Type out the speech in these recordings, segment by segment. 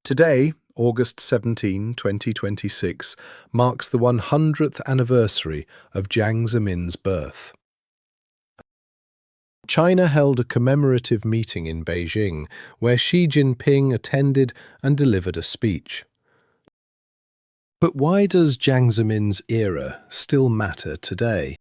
Today, August 17, 2026, marks the 100th anniversary of Jiang Zemin's birth. China held a commemorative meeting in Beijing where Xi Jinping attended and delivered a speech. But why does Jiang Zemin's era still matter today?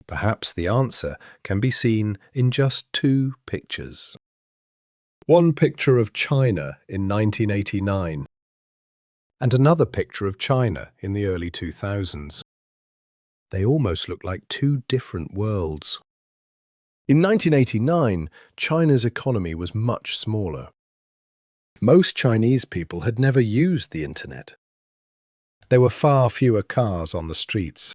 Perhaps the answer can be seen in just two pictures. One picture of China in 1989 and another picture of China in the early 2000s. They almost look like two different worlds. In 1989, China's economy was much smaller. Most Chinese people had never used the internet. There were far fewer cars on the streets.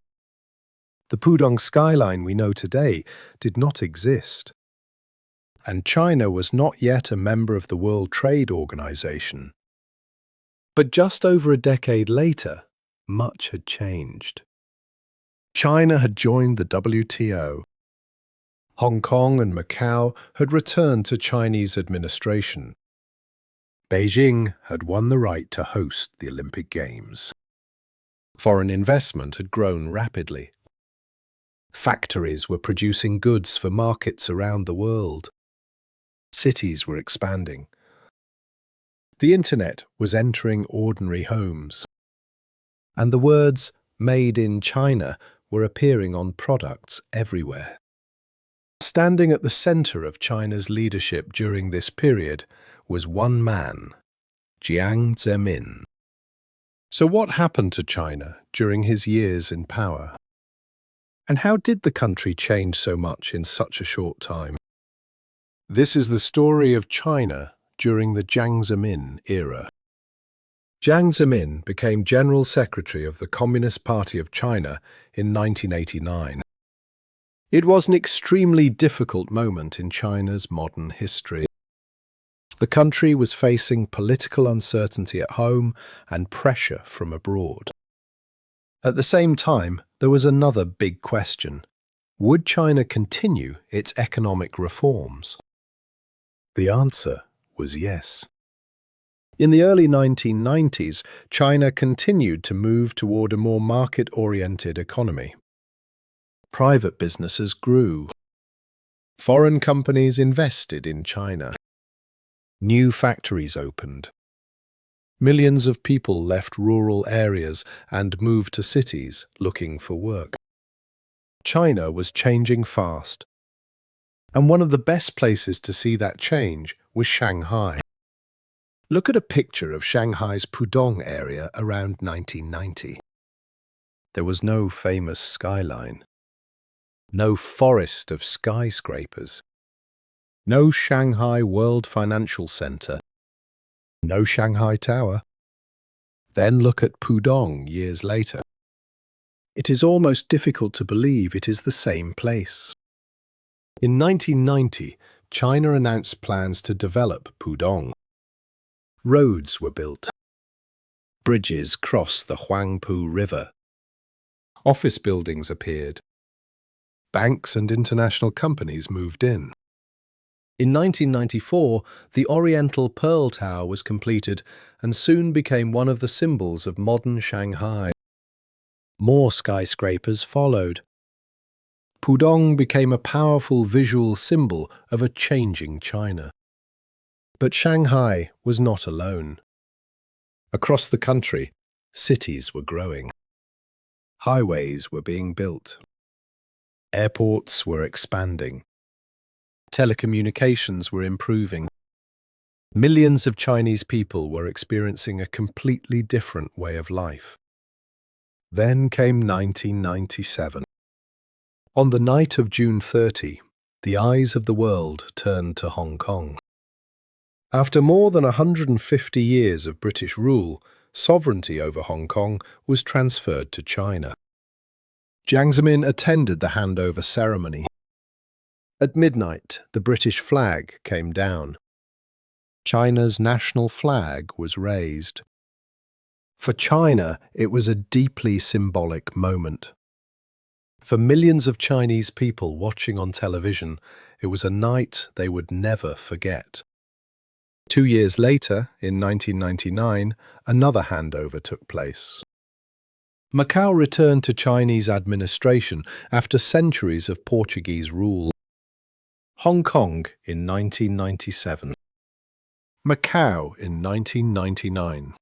The Pudong skyline we know today did not exist. And China was not yet a member of the World Trade Organization. But just over a decade later, much had changed. China had joined the WTO. Hong Kong and Macau had returned to Chinese administration. Beijing had won the right to host the Olympic Games. Foreign investment had grown rapidly. Factories were producing goods for markets around the world. Cities were expanding. The internet was entering ordinary homes. And the words "Made in China" were appearing on products everywhere. Standing at the center of China's leadership during this period was one man, Jiang Zemin. So what happened to China during his years in power? And how did the country change so much in such a short time? This is the story of China during the Jiang Zemin era. Jiang Zemin became General Secretary of the Communist Party of China in 1989. It was an extremely difficult moment in China's modern history. The country was facing political uncertainty at home and pressure from abroad. At the same time, there was another big question. Would China continue its economic reforms? The answer was yes. In the early 1990s, China continued to move toward a more market-oriented economy. Private businesses grew. Foreign companies invested in China. New factories opened. Millions of people left rural areas and moved to cities looking for work. China was changing fast. And one of the best places to see that change was Shanghai. Look at a picture of Shanghai's Pudong area around 1990. There was no famous skyline, no forest of skyscrapers, no Shanghai World Financial Center, no Shanghai Tower. Then look at Pudong years later. It is almost difficult to believe it is the same place. In 1990, China announced plans to develop Pudong. Roads were built. Bridges crossed the Huangpu River. Office buildings appeared. Banks and international companies moved in. In 1994, the Oriental Pearl Tower was completed and soon became one of the symbols of modern Shanghai. More skyscrapers followed. Pudong became a powerful visual symbol of a changing China. But Shanghai was not alone. Across the country, cities were growing. Highways were being built. Airports were expanding. Telecommunications were improving. Millions of Chinese people were experiencing a completely different way of life. Then came 1997. On the night of June 30, the eyes of the world turned to Hong Kong. After more than 150 years of British rule, sovereignty over Hong Kong was transferred to China. Jiang Zemin attended the handover ceremony. At midnight, the British flag came down. China's national flag was raised. For China, it was a deeply symbolic moment. For millions of Chinese people watching on television, it was a night they would never forget. 2 years later, in 1999, another handover took place. Macau returned to Chinese administration after centuries of Portuguese rule. Hong Kong in 1997. Macau in 1999.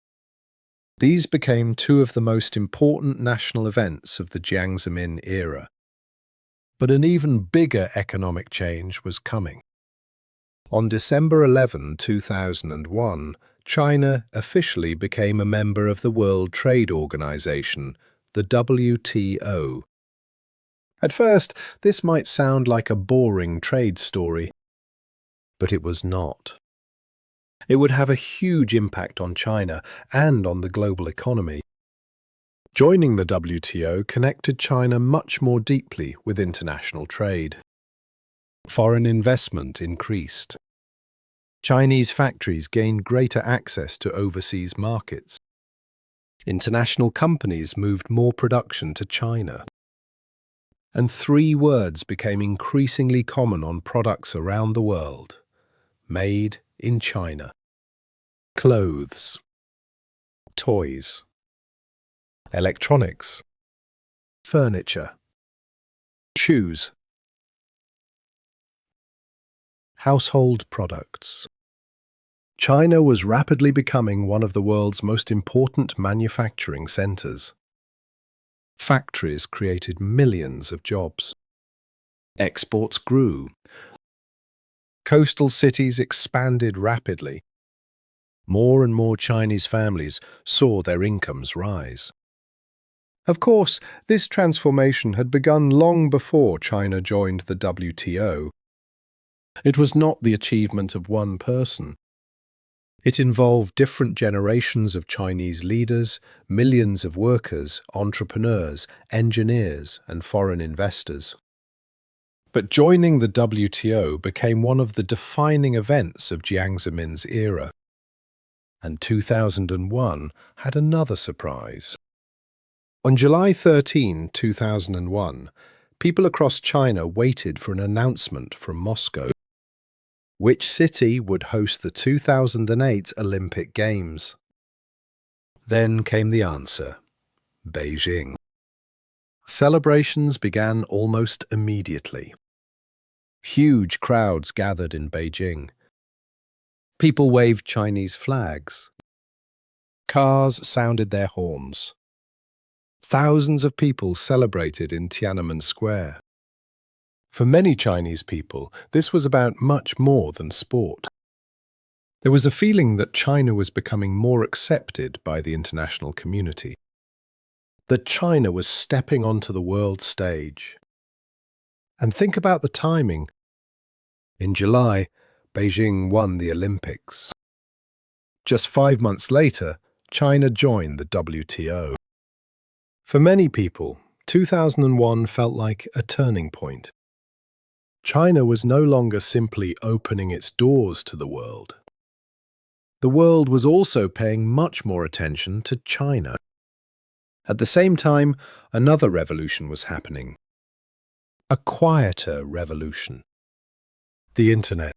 These became two of the most important national events of the Jiang Zemin era. But an even bigger economic change was coming. On December 11, 2001, China officially became a member of the World Trade Organization, the WTO. At first, this might sound like a boring trade story, but it was not. It would have a huge impact on China and on the global economy. Joining the WTO connected China much more deeply with international trade. Foreign investment increased. Chinese factories gained greater access to overseas markets. International companies moved more production to China. And three words became increasingly common on products around the world: made in China. Clothes, toys, electronics, furniture, shoes, household products. China was rapidly becoming one of the world's most important manufacturing centers. Factories created millions of jobs. Exports grew. Coastal cities expanded rapidly. More and more Chinese families saw their incomes rise. Of course, this transformation had begun long before China joined the WTO. It was not the achievement of one person. It involved different generations of Chinese leaders, millions of workers, entrepreneurs, engineers, and foreign investors. But joining the WTO became one of the defining events of Jiang Zemin's era. And 2001 had another surprise. On July 13, 2001, people across China waited for an announcement from Moscow. Which city would host the 2008 Olympic Games? Then came the answer: Beijing. Celebrations began almost immediately. Huge crowds gathered in Beijing. People waved Chinese flags. Cars sounded their horns. Thousands of people celebrated in Tiananmen Square. For many Chinese people, this was about much more than sport. There was a feeling that China was becoming more accepted by the international community. That China was stepping onto the world stage. And think about the timing. In July, Beijing won the Olympics. Just 5 months later, China joined the WTO. For many people, 2001 felt like a turning point. China was no longer simply opening its doors to the world. The world was also paying much more attention to China. At the same time, another revolution was happening. A quieter revolution. The Internet.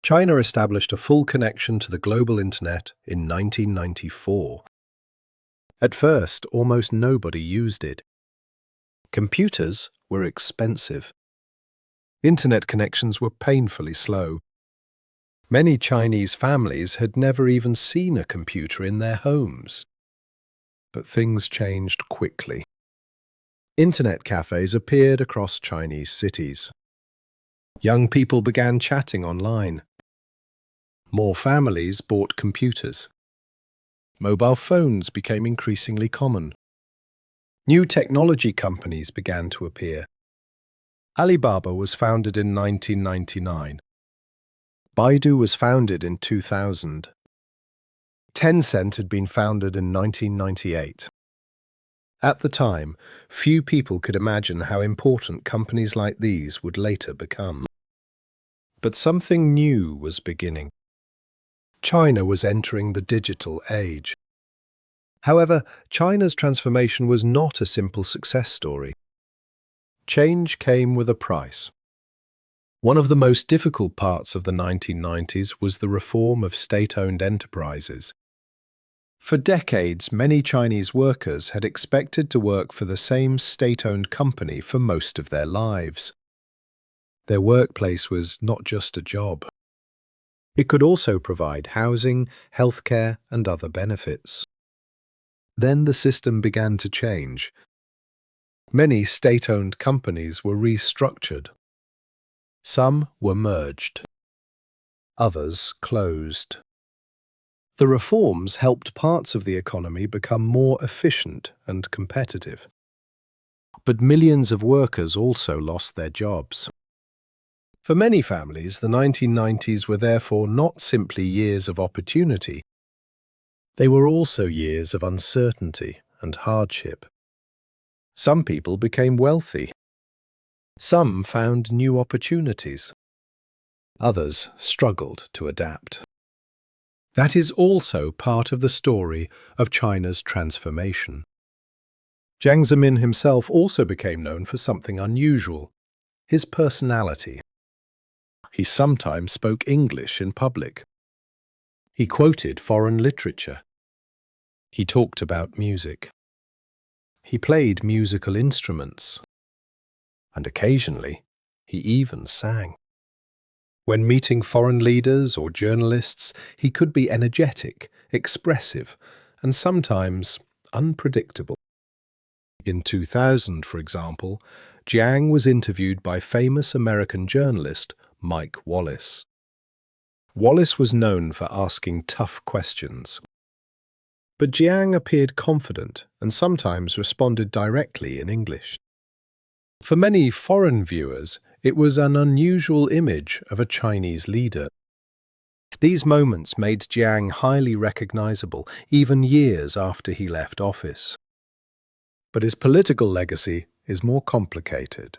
China established a full connection to the global Internet in 1994. At first, almost nobody used it. Computers were expensive. Internet connections were painfully slow. Many Chinese families had never even seen a computer in their homes. But things changed quickly. Internet cafes appeared across Chinese cities. Young people began chatting online. More families bought computers. Mobile phones became increasingly common. New technology companies began to appear. Alibaba was founded in 1999. Baidu was founded in 2000. Tencent had been founded in 1998. At the time, few people could imagine how important companies like these would later become. But something new was beginning. China was entering the digital age. However, China's transformation was not a simple success story. Change came with a price. One of the most difficult parts of the 1990s was the reform of state-owned enterprises. For decades, many Chinese workers had expected to work for the same state-owned company for most of their lives. Their workplace was not just a job. It could also provide housing, healthcare, and other benefits. Then the system began to change. Many state-owned companies were restructured. Some were merged. Others closed. The reforms helped parts of the economy become more efficient and competitive. But millions of workers also lost their jobs. For many families, the 1990s were therefore not simply years of opportunity. They were also years of uncertainty and hardship. Some people became wealthy. Some found new opportunities. Others struggled to adapt. That is also part of the story of China's transformation. Jiang Zemin himself also became known for something unusual: his personality. He sometimes spoke English in public. He quoted foreign literature. He talked about music. He played musical instruments. And occasionally, he even sang. When meeting foreign leaders or journalists, he could be energetic, expressive, and sometimes unpredictable. In 2000, for example, Jiang was interviewed by famous American journalist Mike Wallace. Wallace was known for asking tough questions. But Jiang appeared confident and sometimes responded directly in English. For many foreign viewers, it was an unusual image of a Chinese leader. These moments made Jiang highly recognizable, even years after he left office. But his political legacy is more complicated.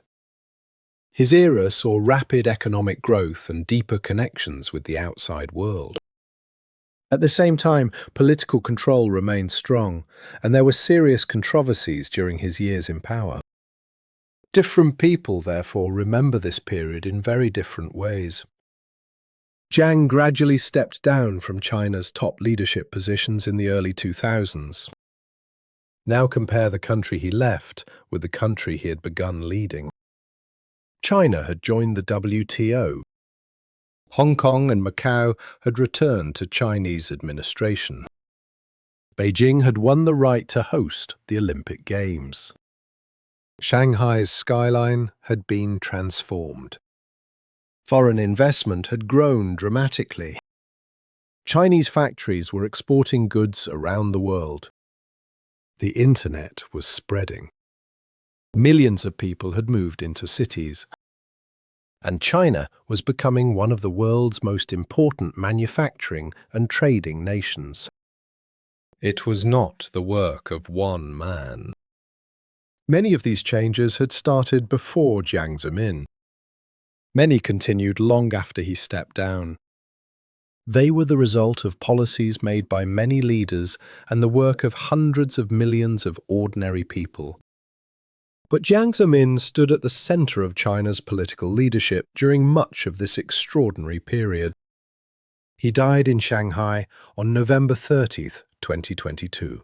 His era saw rapid economic growth and deeper connections with the outside world. At the same time, political control remained strong, and there were serious controversies during his years in power. Different people, therefore, remember this period in very different ways. Jiang gradually stepped down from China's top leadership positions in the early 2000s. Now compare the country he left with the country he had begun leading. China had joined the WTO. Hong Kong and Macau had returned to Chinese administration. Beijing had won the right to host the Olympic Games. Shanghai's skyline had been transformed. Foreign investment had grown dramatically. Chinese factories were exporting goods around the world. The internet was spreading. Millions of people had moved into cities. And China was becoming one of the world's most important manufacturing and trading nations. It was not the work of one man. Many of these changes had started before Jiang Zemin. Many continued long after he stepped down. They were the result of policies made by many leaders and the work of hundreds of millions of ordinary people. But Jiang Zemin stood at the center of China's political leadership during much of this extraordinary period. He died in Shanghai on November 30th, 2022.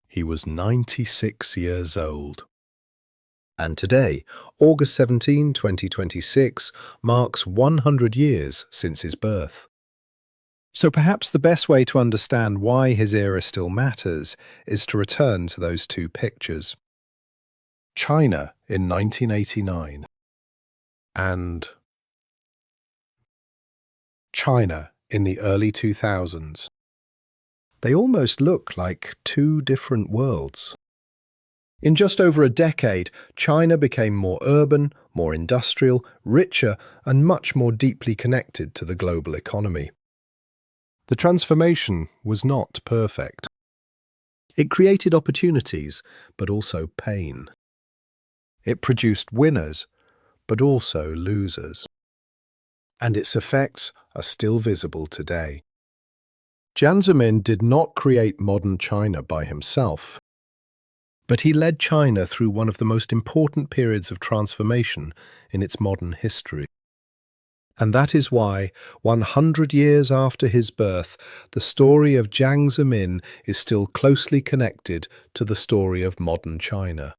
He was 96 years old. And today, August 17, 2026, marks 100 years since his birth. So perhaps the best way to understand why his era still matters is to return to those two pictures. China in 1989 and China in the early 2000s. They almost look like two different worlds. In just over a decade, China became more urban, more industrial, richer, and much more deeply connected to the global economy. The transformation was not perfect. It created opportunities, but also pain. It produced winners, but also losers. And its effects are still visible today. Jiang Zemin did not create modern China by himself, but he led China through one of the most important periods of transformation in its modern history. And that is why, 100 years after his birth, the story of Jiang Zemin is still closely connected to the story of modern China.